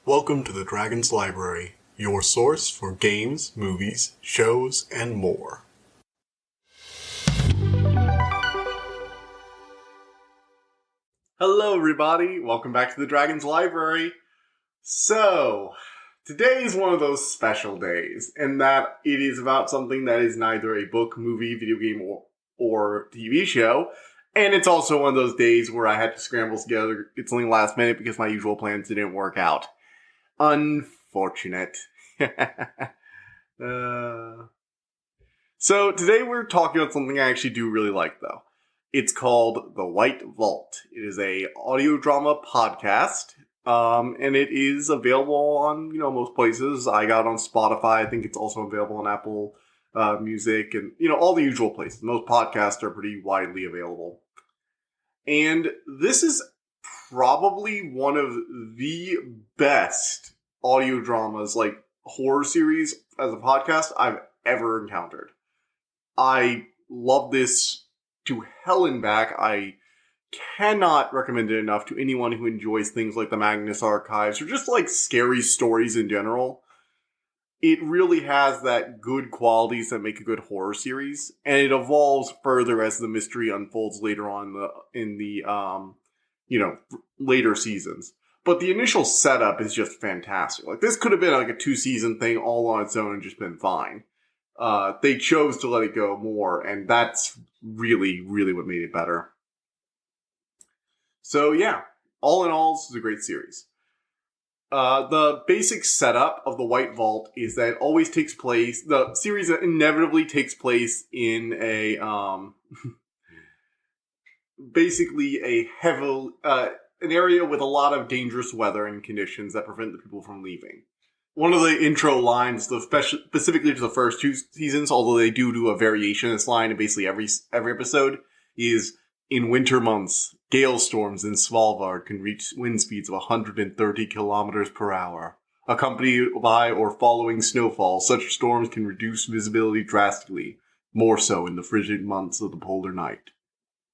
Welcome to the Dragon's Library, your source for games, movies, shows, and more. Hello everybody, welcome back to the Dragon's Library. So, today is one of those special days, in that it is about something that is neither a book, movie, video game, or TV show, and it's also one of those days where I had to scramble together something last minute because my usual plans didn't work out. Unfortunate. So today we're talking about something I actually do really like, though. It's called The White Vault. It is a audio drama podcast, and it is available on, most places. I got it on Spotify. I think it's also available on Apple Music and, all the usual places. Most podcasts are pretty widely available. And this is probably one of the best audio dramas, like horror series as a podcast, I've ever encountered. I love this to hell and back. I cannot recommend it enough to anyone who enjoys things like the Magnus Archives or just like scary stories in general. It really has that good qualities that make a good horror series, and it evolves further as the mystery unfolds later on in the later seasons. But the initial setup is just fantastic. Like, this could have been like a 2-season thing all on its own and just been fine. They chose to let it go more, and that's really, really what made it better. So yeah, all in all, this is a great series. The basic setup of the White Vault is that it always takes place, the series inevitably takes place in a, basically a heavy, an area with a lot of dangerous weather and conditions that prevent the people from leaving. One of the intro lines, specifically to the first 2 seasons, although they do a variation of this line in basically every episode, is, in winter months, gale storms in Svalbard can reach wind speeds of 130 kilometers per hour. Accompanied by or following snowfall, such storms can reduce visibility drastically, more so in the frigid months of the polar night.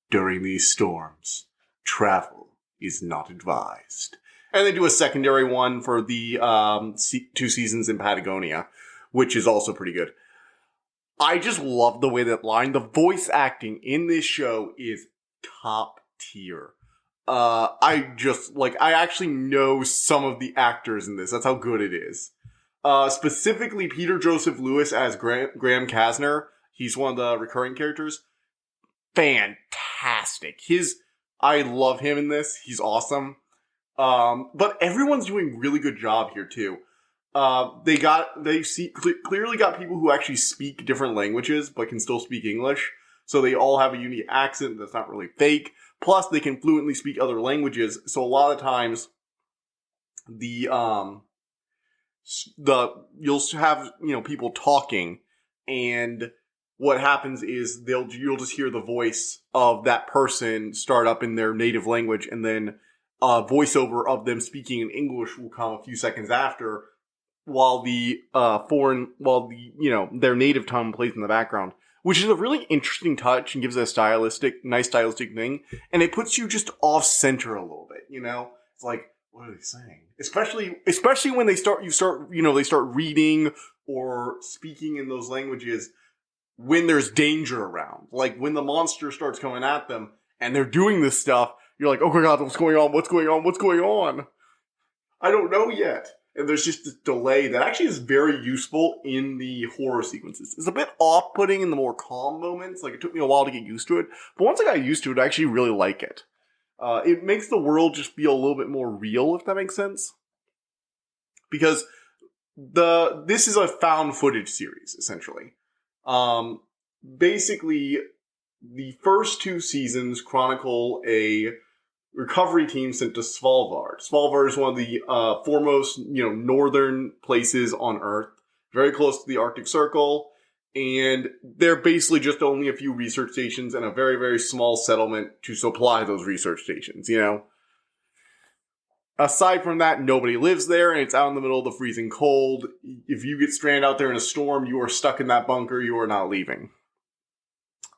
During these storms, travel is not advised. And they do a secondary one for the 2 seasons in Patagonia, which is also pretty good. I just love the way that line. The voice acting in this show is top tier. I actually know some of the actors in this. That's how good it is. Specifically, Peter Joseph Lewis as Graham Kasner. He's one of the recurring characters. Fantastic. I love him in this. He's awesome. But everyone's doing a really good job here too. They clearly got people who actually speak different languages, but can still speak English. So they all have a unique accent that's not really fake. Plus, they can fluently speak other languages. So a lot of times, you'll have, people talking, and what happens is you'll just hear the voice of that person start up in their native language, and then a voiceover of them speaking in English will come a few seconds after, while their native tongue plays in the background, which is a really interesting touch and gives it a nice stylistic thing, and it puts you just off center a little bit. It's like, what are they saying? Especially when they start reading or speaking in those languages when there's danger around. Like when the monster starts coming at them and they're doing this stuff, you're like, oh my god, what's going on? What's going on? What's going on? I don't know yet. And there's just this delay that actually is very useful in the horror sequences. It's a bit off-putting in the more calm moments. Like, it took me a while to get used to it. But once I got used to it, I actually really like it. It makes the world just feel a little bit more real, if that makes sense. Because this is a found footage series, essentially. Basically, the first 2 seasons chronicle a recovery team sent to Svalbard. Svalbard is one of the foremost, northern places on Earth, very close to the Arctic Circle, and they're basically just only a few research stations and a very, very small settlement to supply those research stations, Aside from that, nobody lives there, and it's out in the middle of the freezing cold. If you get stranded out there in a storm, you are stuck in that bunker, you are not leaving.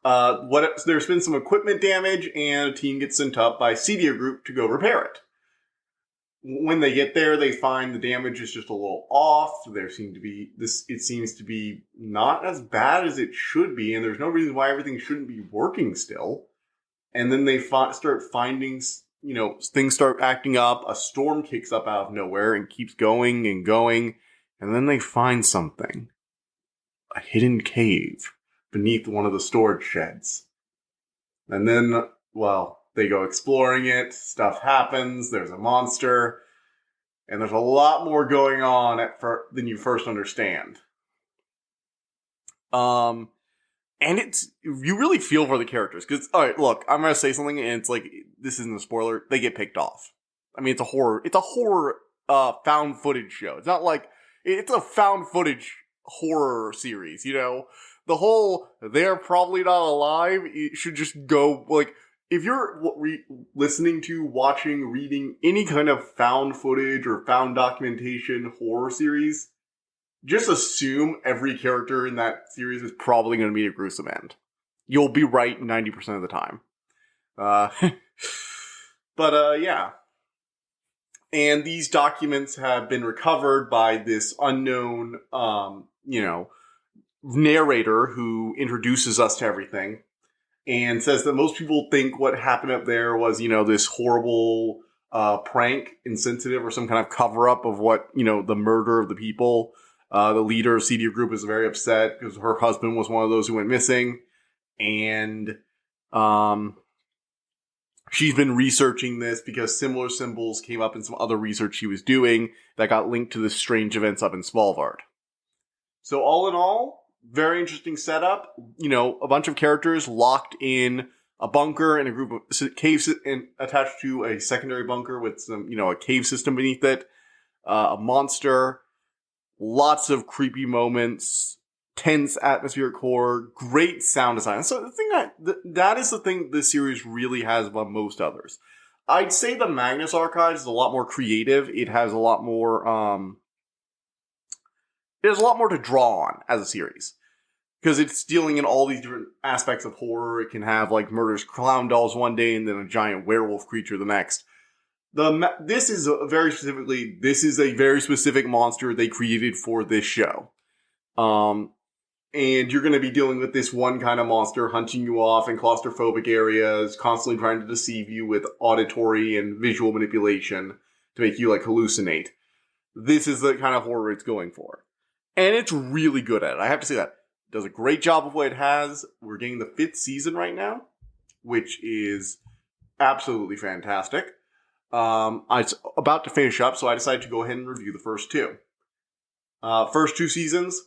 There's been some equipment damage, and a team gets sent up by Cedia Group to go repair it. when they get there, they find the damage is just a little off. It seems to be not as bad as it should be, and there's no reason why everything shouldn't be working still. And then they start finding, things start acting up. A storm kicks up out of nowhere and keeps going and going. And then they find something. A hidden cave beneath one of the storage sheds. And then, they go exploring it. Stuff happens. There's a monster. And there's a lot more going on than you first understand. And you really feel for the characters. Because, alright, look, I'm going to say something, and it's like, this isn't a spoiler. They get picked off. I mean, it's a horror found footage show. It's not like, it's a found footage horror series, The whole, they're probably not alive, it should just go, like, if you're listening to, watching, reading any kind of found footage or found documentation horror series, just assume every character in that series is probably going to meet a gruesome end. You'll be right 90% of the time. Yeah. And these documents have been recovered by this unknown, narrator who introduces us to everything and says that most people think what happened up there was, this horrible prank, insensitive, or some kind of cover-up of what, the murder of the people. The leader of CD Group is very upset because her husband was one of those who went missing. And she's been researching this because similar symbols came up in some other research she was doing that got linked to the strange events up in Svalbard. So all in all, very interesting setup. A bunch of characters locked in a bunker and a group of caves and attached to a secondary bunker with some, a cave system beneath it. A monster. Lots of creepy moments, tense atmospheric horror, great sound design. So the thing that is the thing this series really has above most others. I'd say the Magnus Archives is a lot more creative. It has a lot more, to draw on as a series. Because it's dealing in all these different aspects of horror. It can have, murderous clown dolls one day and then a giant werewolf creature the next. This is a very specific monster they created for this show. And you're going to be dealing with this one kind of monster hunting you off in claustrophobic areas, constantly trying to deceive you with auditory and visual manipulation to make you, hallucinate. This is the kind of horror it's going for. And it's really good at it. I have to say that. It does a great job of what it has. We're getting the 5th season right now, which is absolutely fantastic. I was about to finish up, so I decided to go ahead and review the first 2. First 2 seasons,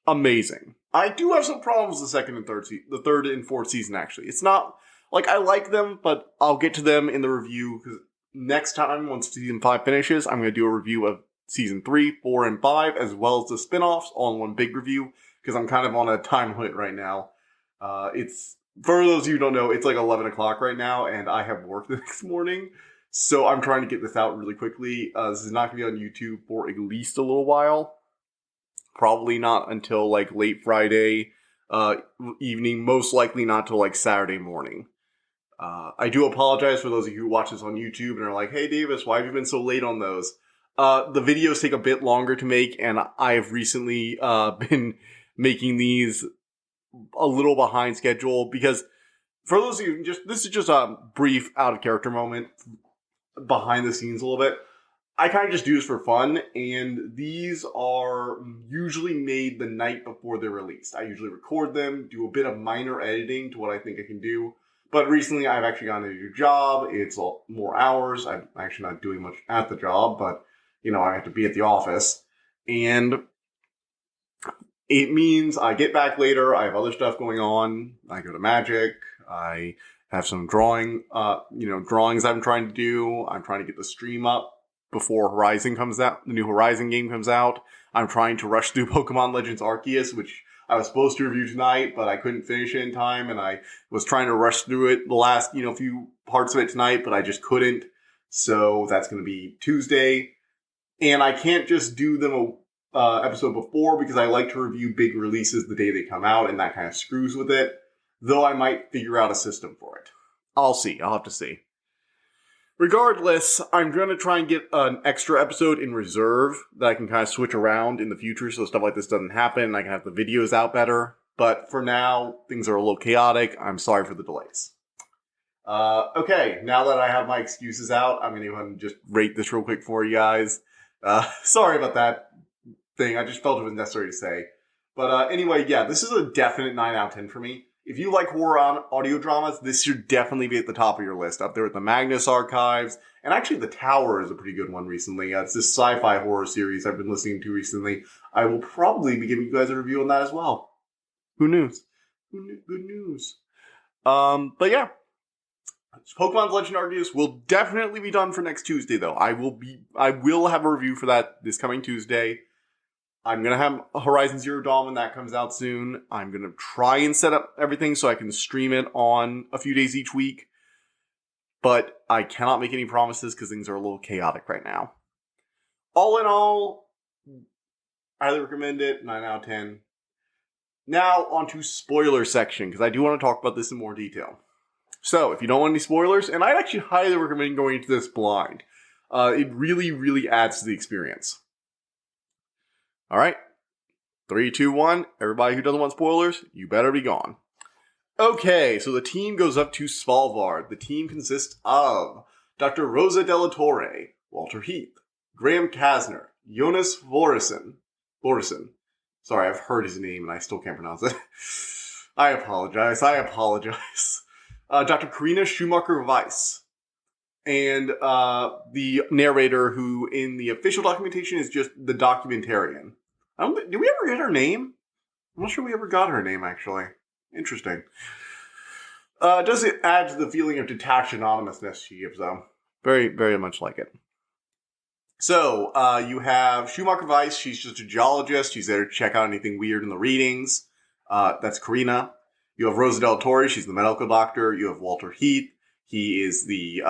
amazing. I do have some problems with the third and fourth season, actually. It's not, I like them, but I'll get to them in the review, because next time, once season 5 finishes, I'm going to do a review of season 3, 4, and 5, as well as the spin-offs, all in one big review, because I'm kind of on a time limit right now. For those of you who don't know, it's 11 o'clock right now, and I have work the next morning. So I'm trying to get this out really quickly. This is not going to be on YouTube for at least a little while. Probably not until late Friday evening. Most likely not till Saturday morning. I do apologize for those of you who watch this on YouTube and are like, "Hey Davis, why have you been so late on those?" The videos take a bit longer to make, and I have recently been making these a little behind schedule because for those of you, this is just a brief out of character moment. Behind the scenes a little bit. I kind of just do this for fun, and these are usually made the night before they're released. I usually record them, do a bit of minor editing to what I think I can do, but recently I've actually gotten a new job. It's more hours. I'm actually not doing much at the job, but, I have to be at the office, and it means I get back later, I have other stuff going on, I go to Magic, I have some drawings I'm trying to do. I'm trying to get the stream up before Horizon comes out. The new Horizon game comes out. I'm trying to rush through Pokemon Legends Arceus, which I was supposed to review tonight, but I couldn't finish it in time, and I was trying to rush through it the last, few parts of it tonight, but I just couldn't. So that's going to be Tuesday. And I can't just do them a episode before because I like to review big releases the day they come out, and that kind of screws with it. Though I might figure out a system for it. I'll see. I'll have to see. Regardless, I'm going to try and get an extra episode in reserve that I can kind of switch around in the future so stuff like this doesn't happen. I can have the videos out better. But for now, things are a little chaotic. I'm sorry for the delays. Okay, now that I have my excuses out, I'm going to go ahead and just rate this real quick for you guys. Sorry about that thing. I just felt it was necessary to say. But anyway, yeah, this is a definite 9 out of 10 for me. If you like horror audio dramas, this should definitely be at the top of your list. Up there with the Magnus Archives. And actually, The Tower is a pretty good one recently. It's this sci-fi horror series I've been listening to recently. I will probably be giving you guys a review on that as well. Who knows? Good news. But yeah. Pokemon's Legend Arceus will definitely be done for next Tuesday, though. I will have a review for that this coming Tuesday. I'm going to have Horizon Zero Dawn when that comes out soon. I'm going to try and set up everything so I can stream it on a few days each week. But I cannot make any promises because things are a little chaotic right now. All in all, I highly recommend it. 9 out of 10. Now, on to spoiler section, because I do want to talk about this in more detail. So, if you don't want any spoilers, and I'd actually highly recommend going into this blind. It really, really adds to the experience. Alright, 3, 2, 1. Everybody who doesn't want spoilers, you better be gone. Okay, so the team goes up to Svalbard. The team consists of Dr. Rosa Della Torre, Walter Heath, Graham Kasner, Jonas Vorison. Sorry, I've heard his name and I still can't pronounce it. I apologize. Dr. Karina Schumacher-Weiss. And the narrator who in the official documentation is just the Documentarian. Did we ever get her name? I'm not sure we ever got her name, actually. Interesting. Does it add to the feeling of detached anonymousness she gives, though? Very, very much like it. So, you have Schumacher-Weiss. She's just a geologist. She's there to check out anything weird in the readings. That's Karina. You have Rosa Del Torre. She's the medical doctor. You have Walter Heath. He is the,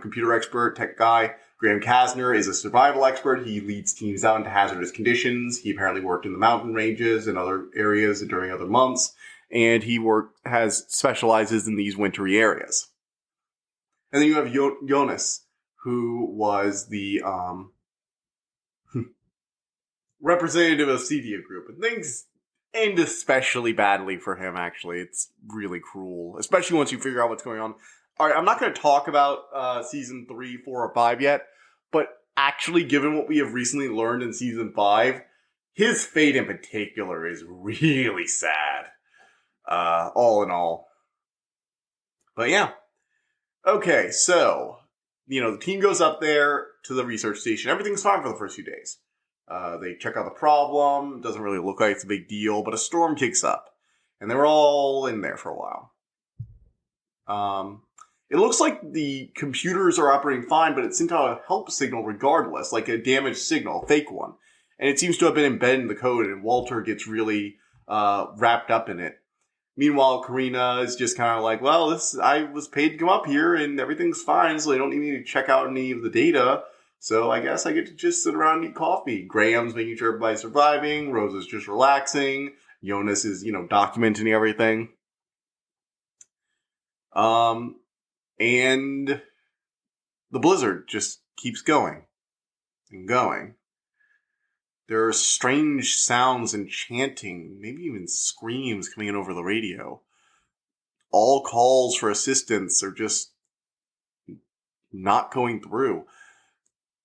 computer expert, tech guy. Graham Kasner is a survival expert. He leads teams out into hazardous conditions. He apparently worked in the mountain ranges and other areas during other months. And he specializes in these wintry areas. And then you have Jonas, who was the, representative of Cedia Group. And things end especially badly for him, actually. It's really cruel, especially once you figure out what's going on. All right, I'm not going to talk about Season 3, 4, or 5 yet, but actually, given what we have recently learned in Season 5, his fate in particular is really sad, all in all. But yeah. Okay, so, the team goes up there to the research station. Everything's fine for the first few days. They check out the problem. Doesn't really look like it's a big deal, but a storm kicks up. And they were all in there for a while. It looks like the computers are operating fine, but it sent out a help signal regardless, like a damaged signal, a fake one. And it seems to have been embedded in the code, and Walter gets really wrapped up in it. Meanwhile, Karina is just kind of like, well, I was paid to come up here, and everything's fine, so they don't need me to check out any of the data. So I guess I get to just sit around and eat coffee. Graham's making sure everybody's surviving. Rosa's just relaxing. Jonas is, documenting everything. And the blizzard just keeps going and going. There are strange sounds and chanting, maybe even screams coming in over the radio. All calls for assistance are just not going through.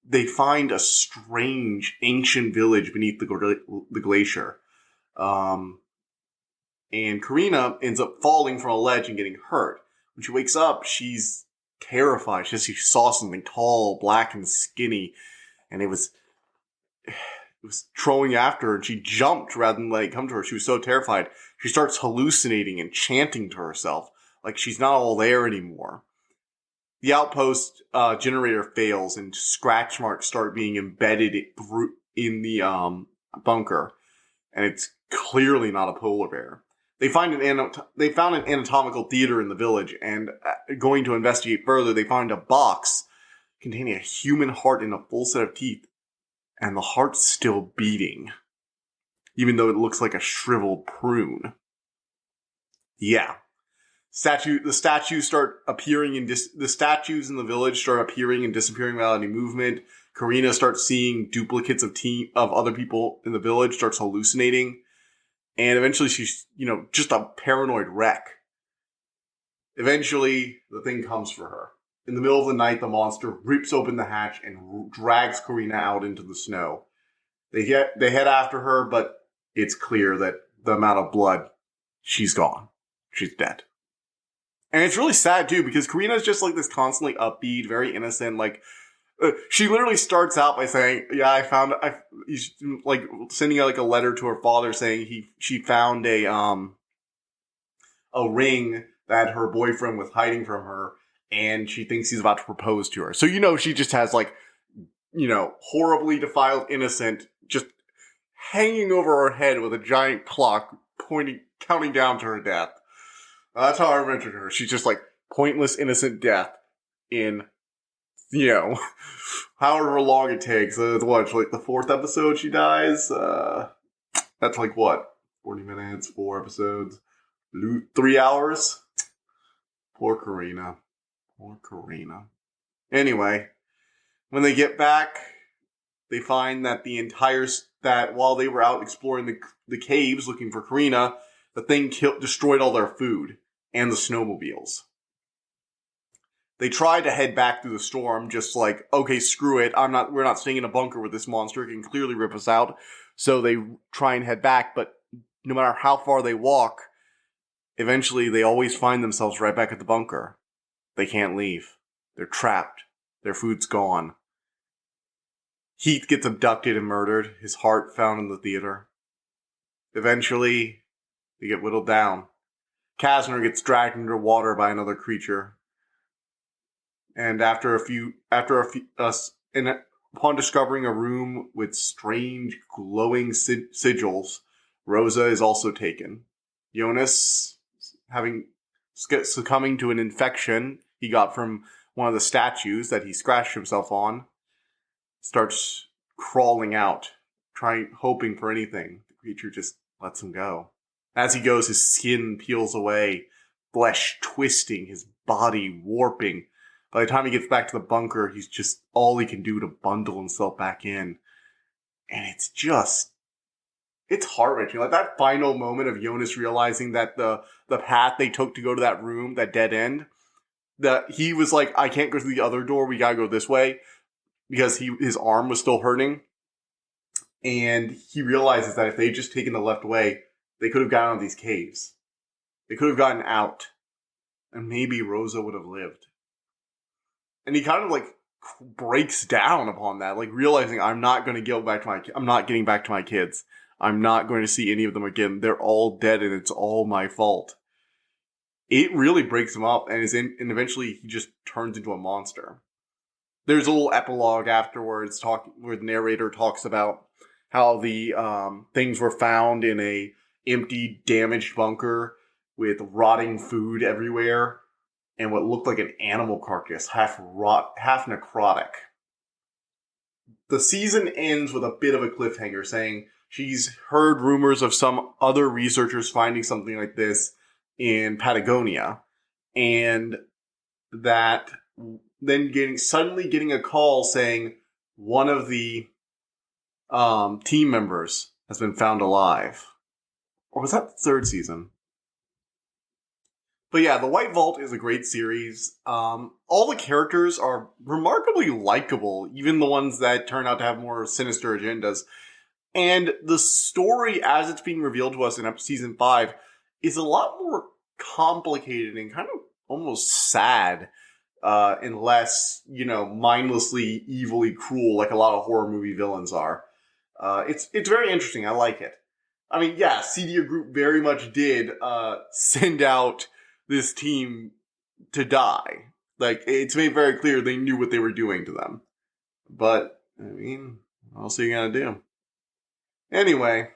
They find a strange ancient village beneath the glacier. And Karina ends up falling from a ledge and getting hurt. When she wakes up, she's terrified. She saw something tall, black, and skinny. And it was trolling after her, and she jumped rather than let it come to her. She was so terrified. She starts hallucinating and chanting to herself, like she's not all there anymore. The outpost generator fails, and scratch marks start being embedded in the bunker, and it's clearly not a polar bear. They found an anatomical theater in the village, and going to investigate further, they find a box containing a human heart and a full set of teeth, and the heart's still beating, even though it looks like a shriveled prune. Yeah. The statues start appearing the statues in the village start appearing and disappearing without any movement. Karina starts seeing duplicates of other people in the village, starts hallucinating. And eventually she's, just a paranoid wreck. Eventually, the thing comes for her. In the middle of the night, the monster rips open the hatch and drags Karina out into the snow. They head after her, but it's clear that the amount of blood, she's gone. She's dead. And it's really sad, too, because Karina's just like this constantly upbeat, very innocent, she literally starts out by saying, he's like sending out like a letter to her father saying she found a ring that her boyfriend was hiding from her, and she thinks he's about to propose to her. So, she just has horribly defiled innocent just hanging over her head with a giant clock counting down to her death. That's how I rendered her. She's just like pointless innocent death in, however long it takes. It's the fourth episode she dies? That's 40 minutes, 4 episodes, 3 hours? Poor Karina. Anyway, when they get back, they find that that while they were out exploring the caves looking for Karina, the thing destroyed all their food and the snowmobiles. They tried to head back through the storm, just okay, screw it. We're not staying in a bunker with this monster. It can clearly rip us out. So they try and head back, but no matter how far they walk, eventually they always find themselves right back at the bunker. They can't leave. They're trapped. Their food's gone. Heath gets abducted and murdered. His heart found in the theater. Eventually, they get whittled down. Kasner gets dragged into water by another creature. And upon discovering a room with strange glowing sigils, Rosa is also taken. Jonas, succumbing to an infection he got from one of the statues that he scratched himself on, starts crawling out, hoping for anything. The creature just lets him go. As he goes, his skin peels away, flesh twisting, his body warping. By the time he gets back to the bunker, he's just all he can do to bundle himself back in. And it's heart-wrenching. That final moment of Jonas realizing that the path they took to go to that room, that dead end, that he was like, I can't go through the other door, we gotta go this way, because his arm was still hurting. And he realizes that if they'd just taken the left way, they could have gotten out of these caves. They could have gotten out. And maybe Rosa would have lived. And he kind of breaks down upon that, realizing I'm not getting back to my kids. I'm not going to see any of them again. They're all dead and it's all my fault. It really breaks him up and eventually he just turns into a monster. There's a little epilogue afterwards where the narrator talks about how the things were found in a empty, damaged bunker with rotting food everywhere. And what looked like an animal carcass, half necrotic. The season ends with a bit of a cliffhanger saying she's heard rumors of some other researchers finding something like this in Patagonia. And that then suddenly getting a call saying one of the team members has been found alive. Or was that the third season? But yeah, The White Vault is a great series. All the characters are remarkably likable, even the ones that turn out to have more sinister agendas. And the story, as it's being revealed to us in season 5, is a lot more complicated and kind of almost sad, and less, mindlessly, evilly cruel like a lot of horror movie villains are. It's very interesting. I like it. I mean, yeah, Cedia Group very much did send out this team to die. It's made very clear they knew what they were doing to them. But, what else are you gonna do? Anyway,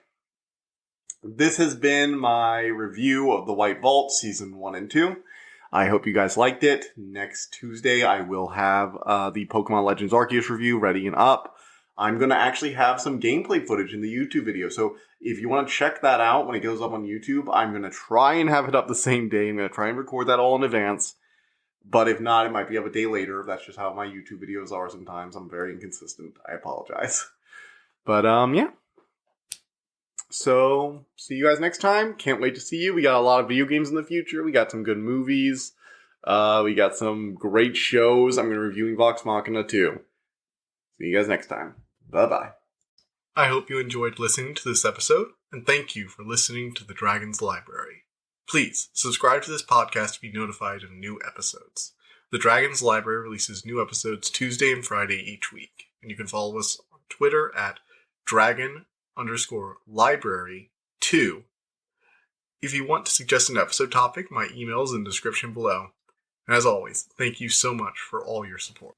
this has been my review of The White Vault, Season 1 and 2. I hope you guys liked it. Next Tuesday, I will have the Pokemon Legends Arceus review ready and up. I'm going to actually have some gameplay footage in the YouTube video. So if you want to check that out when it goes up on YouTube, I'm going to try and have it up the same day. I'm going to try and record that all in advance. But if not, it might be up a day later. That's just how my YouTube videos are sometimes. I'm very inconsistent. I apologize. But, yeah. So, see you guys next time. Can't wait to see you. We got a lot of video games in the future. We got some good movies. We got some great shows. I'm going to be reviewing Vox Machina too. See you guys next time. Bye-bye. I hope you enjoyed listening to this episode, and thank you for listening to The Dragon's Library. Please subscribe to this podcast to be notified of new episodes. The Dragon's Library releases new episodes Tuesday and Friday each week, and you can follow us on Twitter at dragon_library2. If you want to suggest an episode topic, my email is in the description below. And as always, thank you so much for all your support.